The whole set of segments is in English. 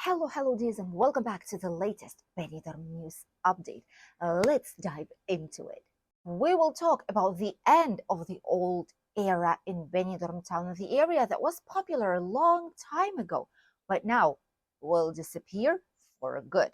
Hello, dears, and welcome back to the latest Benidorm news update. Let's dive into it. We will talk about the end of the old era in Benidorm town, the area that was popular a long time ago, but now will disappear for good.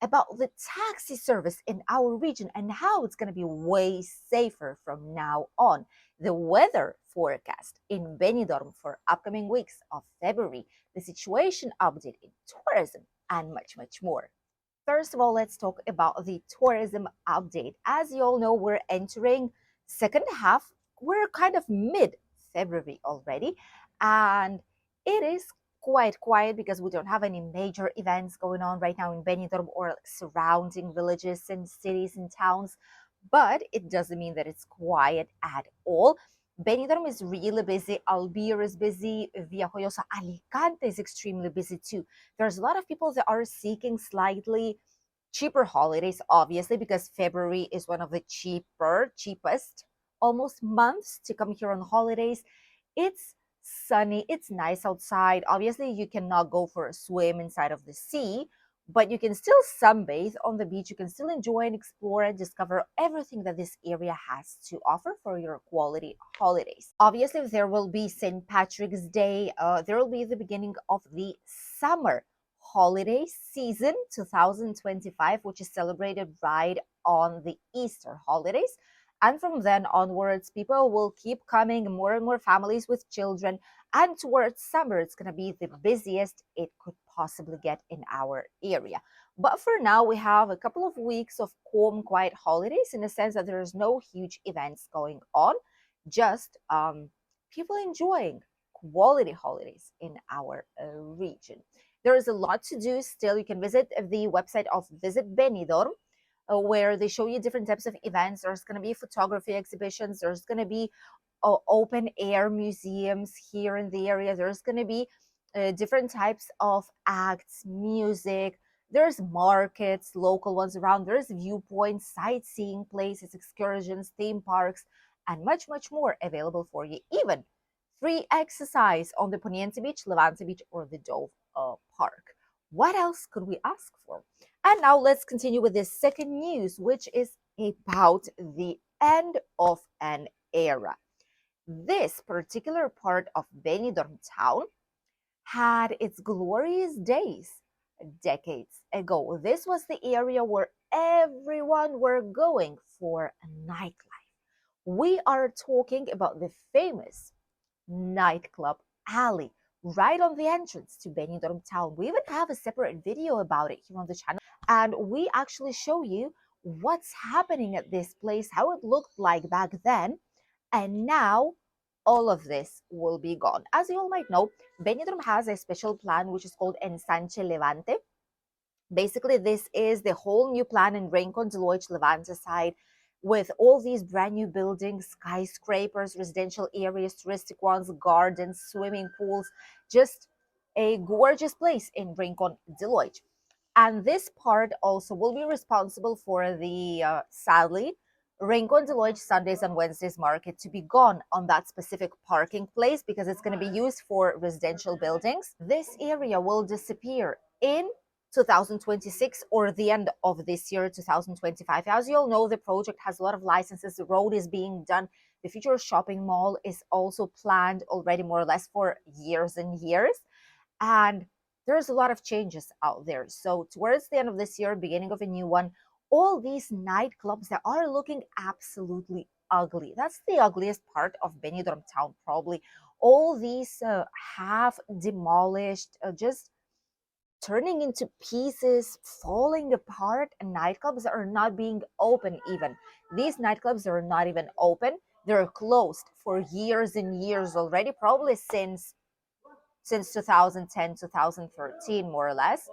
About the taxi service in our region and how it's going to be way safer from now on. The weather forecast in Benidorm for upcoming weeks of February, the situation update in tourism, and much more. First of all, let's talk about the tourism update. As you all know, we're entering second half. We're kind of mid February already, and it is quite quiet because we don't have any major events going on right now in Benidorm or surrounding villages and cities and towns. But it doesn't mean that it's quiet at all. Benidorm is really busy. Albir is busy. Villajoyosa, Alicante is extremely busy too. There's a lot of people that are seeking slightly cheaper holidays, obviously, because February is one of the cheapest almost months to come here on holidays. It's sunny, it's nice outside. Obviously, you cannot go for a swim inside of the sea, but you can still sunbathe on the beach. You can still enjoy and explore and discover everything that this area has to offer for your quality holidays. Obviously, there will be St. Patrick's Day. There will be the beginning of the summer holiday season 2025, which is celebrated right on the Easter holidays. And from then onwards, people will keep coming, more and more families with children. And towards summer, it's going to be the busiest it could possibly get in our area. But for now, we have a couple of weeks of calm, quiet holidays in the sense that there's no huge events going on, just people enjoying quality holidays in our region. There is a lot to do still. You can visit the website of Visit Benidorm, where they show you different types of events. There's going to be photography exhibitions. There's going to be open air museums here in the area. There's going to be different types of acts, music. There's markets, local ones around. There's viewpoints, sightseeing places, excursions, theme parks, and much more available for you. Even free exercise on the Poniente Beach, Levante Beach, or the Dove Park. What else could we ask for? And now let's continue with this second news, which is about the end of an era. This particular part of Benidorm town had its glorious days decades ago. This was the area where everyone were going for a nightlife. We are talking about the famous nightclub alley right on the entrance to Benidorm town. We even have a separate video about it here on the channel, and we actually show you what's happening at this place, how it looked like back then, and now all of this will be gone. As you all might know, Benidorm has a special plan which is called Ensanche Levante. Basically, this is the whole new plan in Rincon de Levante side, with all these brand new buildings, skyscrapers, residential areas, touristic ones, gardens, swimming pools, just a gorgeous place in Rincon de Loix. And this part also will be responsible for the, sadly, Rincon de Loix Sundays and Wednesdays market to be gone on that specific parking place because it's going to be used for residential buildings. This area will disappear in 2026 or the end of this year, 2025. As you all know, the project has a lot of licenses. The road is being done. The future shopping mall is also planned already more or less for years and years. And there's a lot of changes out there. So towards the end of this year, beginning of a new one, all these nightclubs that are looking absolutely ugly. That's the ugliest part of Benidorm town, probably. All these half demolished, just turning into pieces, falling apart, and nightclubs are not being open even. These nightclubs are not even open. They're closed for years and years already, probably since 2010, 2013, more or less.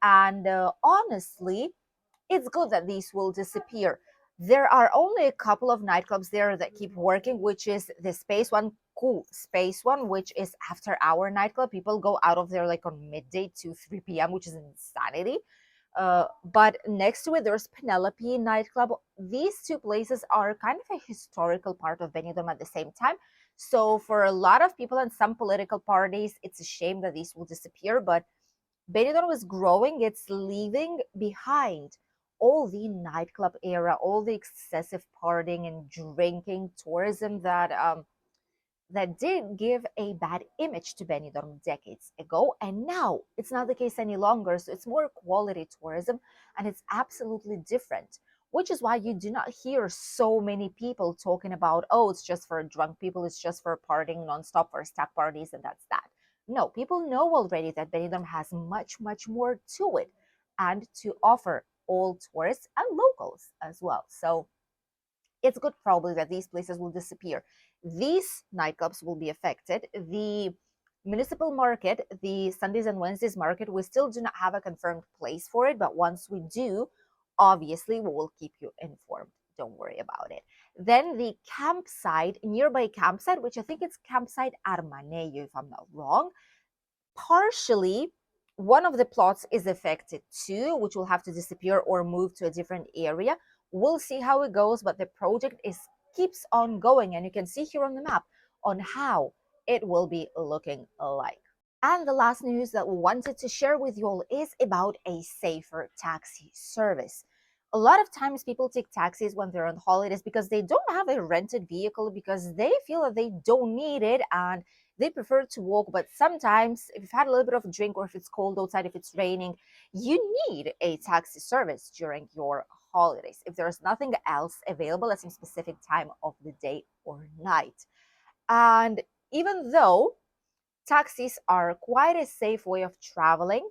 And honestly, it's good that these will disappear. There are only a couple of nightclubs there that keep working, which is the Space One, cool Space One, which is after hour nightclub. People go out of there like on midday to 3 p.m., which is insanity. But next to it, there's Penelope nightclub. These two places are kind of a historical part of Benidorm at the same time. So for a lot of people and some political parties, it's a shame that these will disappear, but Benidorm is growing, it's leaving behind all the nightclub era, all the excessive partying and drinking tourism that did give a bad image to Benidorm decades ago, and now it's not the case any longer. So it's more quality tourism, and it's absolutely different. Which is why you do not hear so many people talking about, oh, it's just for drunk people, it's just for partying nonstop, for stack parties, and that's that. No, people know already that Benidorm has much, much more to it and to offer all tourists and locals as well. So it's good probably that these places will disappear. These nightclubs will be affected. The municipal market, the Sundays and Wednesdays market, we still do not have a confirmed place for it, but once we do, obviously we will keep you informed. Don't worry about it. Then the campsite, nearby campsite, which I think it's campsite Armaneyo, if I'm not wrong, partially one of the plots is affected too, which will have to disappear or move to a different area. We'll see how it goes, but the project is keeps on going, and you can see here on the map on how it will be looking like. And the last news that we wanted to share with you all is about a safer taxi service. A lot of times people take taxis when they're on holidays because they don't have a rented vehicle, because they feel that they don't need it and they prefer to walk. But sometimes if you've had a little bit of a drink, or if it's cold outside, if it's raining, you need a taxi service during your holidays if there's nothing else available at some specific time of the day or night. And even though taxis are quite a safe way of traveling,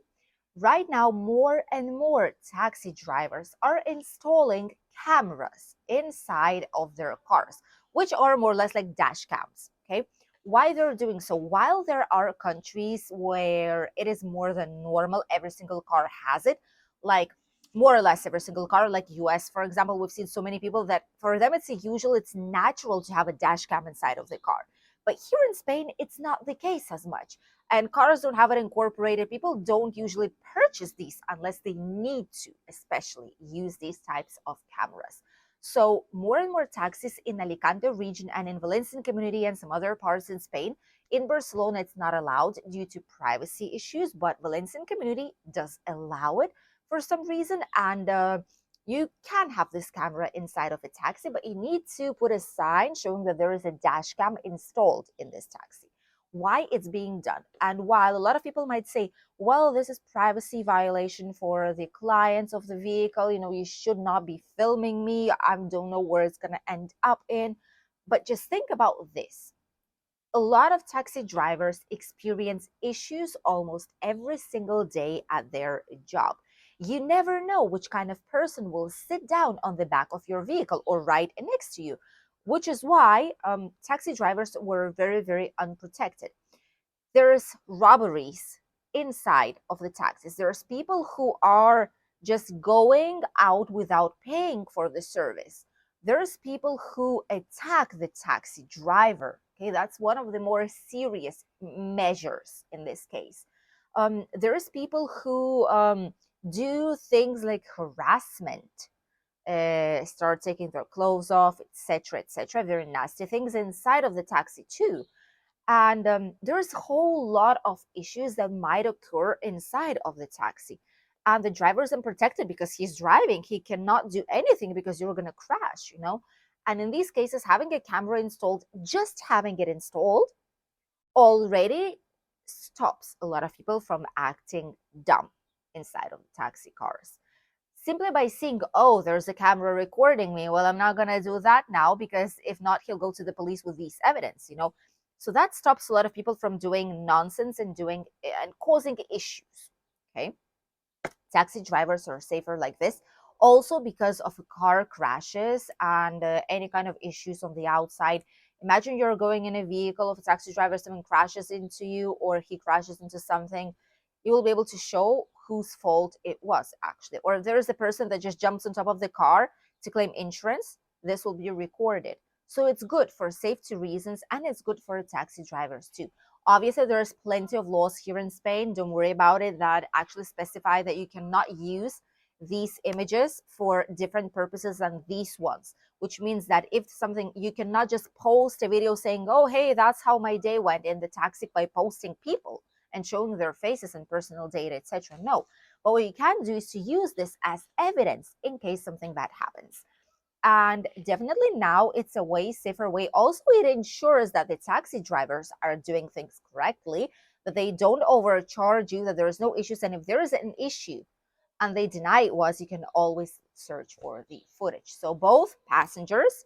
right now more and more taxi drivers are installing cameras inside of their cars, which are more or less like dash cams. Okay. Why they're doing so? While there are countries where it is more than normal, every single car has it, like more or less every single car, like US, for example, we've seen so many people that for them it's usual, it's natural to have a dash cam inside of the car. But here in Spain, it's not the case as much. And cars don't have it incorporated. People don't usually purchase these unless they need to, especially use these types of cameras. So more and more taxis in Alicante region and in Valencian community and some other parts in Spain. In Barcelona, it's not allowed due to privacy issues, but Valencian community does allow it for some reason. And you can have this camera inside of a taxi, but you need to put a sign showing that there is a dash cam installed in this taxi. Why it's being done? And while a lot of people might say, well, this is privacy violation for the clients of the vehicle, you should not be filming me, I don't know where it's going to end up in. But just think about this. A lot of taxi drivers experience issues almost every single day at their job. You never know which kind of person will sit down on the back of your vehicle or right next to you, which is why taxi drivers were very, very unprotected. There's robberies inside of the taxis. There's people who are just going out without paying for the service. There's people who attack the taxi driver. Okay, that's one of the more serious measures in this case. There's people who do things like harassment, start taking their clothes off, etc., etc. Very nasty things inside of the taxi too. And there's a whole lot of issues that might occur inside of the taxi. And the driver is unprotected because he's driving. He cannot do anything because you're going to crash. And in these cases, having a camera installed, just having it installed, already stops a lot of people from acting dumb inside of the taxi cars. Simply by seeing, oh, there's a camera recording me. Well, I'm not going to do that now, because if not, he'll go to the police with this evidence. So that stops a lot of people from doing nonsense and causing issues. Okay. Taxi drivers are safer like this. Also because of car crashes and any kind of issues on the outside. Imagine you're going in a vehicle of a taxi driver, someone crashes into you or he crashes into something. You will be able to show whose fault it was actually. Or if there is a person that just jumps on top of the car to claim insurance, this will be recorded. So it's good for safety reasons, and it's good for taxi drivers too. Obviously, there's plenty of laws here in Spain, don't worry about it, that actually specify that you cannot use these images for different purposes than these ones, which means that if something, you cannot just post a video saying, oh, hey, that's how my day went in the taxi by posting people. and showing their faces and personal data, etc. No. But what you can do is to use this as evidence in case something bad happens. And definitely now it's a way safer way. Also, it ensures that the taxi drivers are doing things correctly, that they don't overcharge you, that there is no issues. And if there is an issue and they deny it was, you can always search for the footage. So both passengers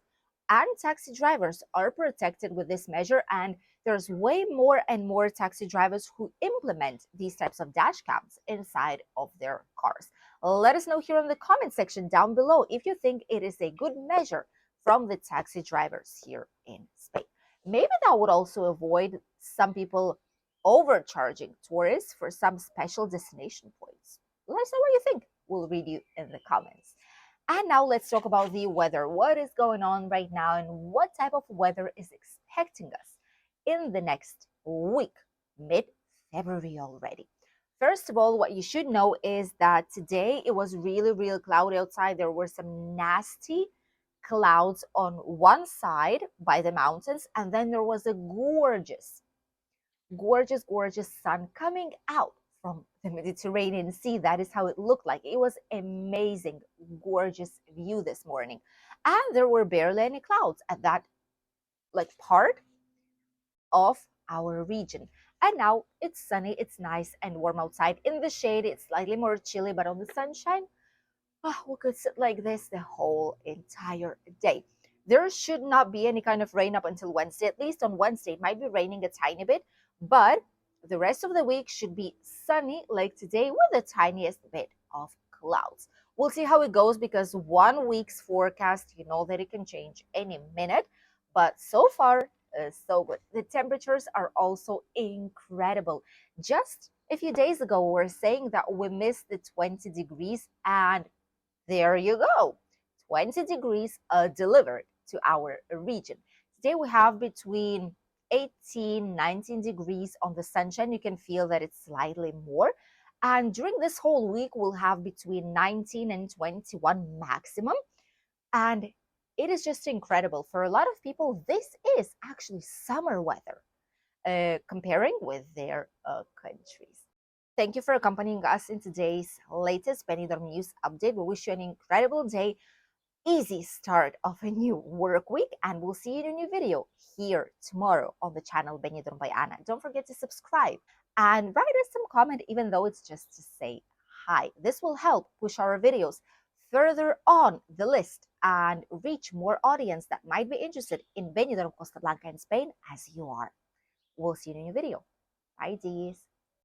and taxi drivers are protected with this measure, and there's way more and more taxi drivers who implement these types of dash cams inside of their cars. Let us know here in the comment section down below if you think it is a good measure from the taxi drivers here in Spain. Maybe that would also avoid some people overcharging tourists for some special destination points. Let us know what you think. We'll read you in the comments. And now let's talk about the weather. What is going on right now and what type of weather is expecting us in the next week, mid-February already. First of all, what you should know is that today it was really cloudy outside. There were some nasty clouds on one side by the mountains, and then there was a gorgeous sun coming out from the Mediterranean Sea. That is how it looked like. It was amazing, gorgeous view this morning. And there were barely any clouds at that part of our region. And now it's sunny, it's nice and warm outside. In the shade, it's slightly more chilly, but on the sunshine, we could sit like this the whole entire day. There should not be any kind of rain up until Wednesday. At least on Wednesday, it might be raining a tiny bit, but the rest of the week should be sunny like today with the tiniest bit of clouds. We'll see how it goes because 1 week's forecast, you know that it can change any minute, but so far, so good. The temperatures are also incredible. Just a few days ago, we were saying that we missed the 20 degrees, and there you go, 20 degrees delivered to our region. Today we have between 18, 19 degrees on the sunshine. You can feel that it's slightly more. And during this whole week, we'll have between 19 and 21 maximum. And it is just incredible. For a lot of people, this is actually summer weather, comparing with their countries. Thank you for accompanying us in today's latest Benidorm News update. We wish you an incredible day, easy start of a new work week, and we'll see you in a new video here tomorrow on the channel Benidorm by Anna. Don't forget to subscribe and write us some comment, even though it's just to say hi. This will help push our videos further on the list and reach more audience that might be interested in Benidorm, Costa Blanca, in Spain, as you are. We'll see you in a new video. Bye, dears.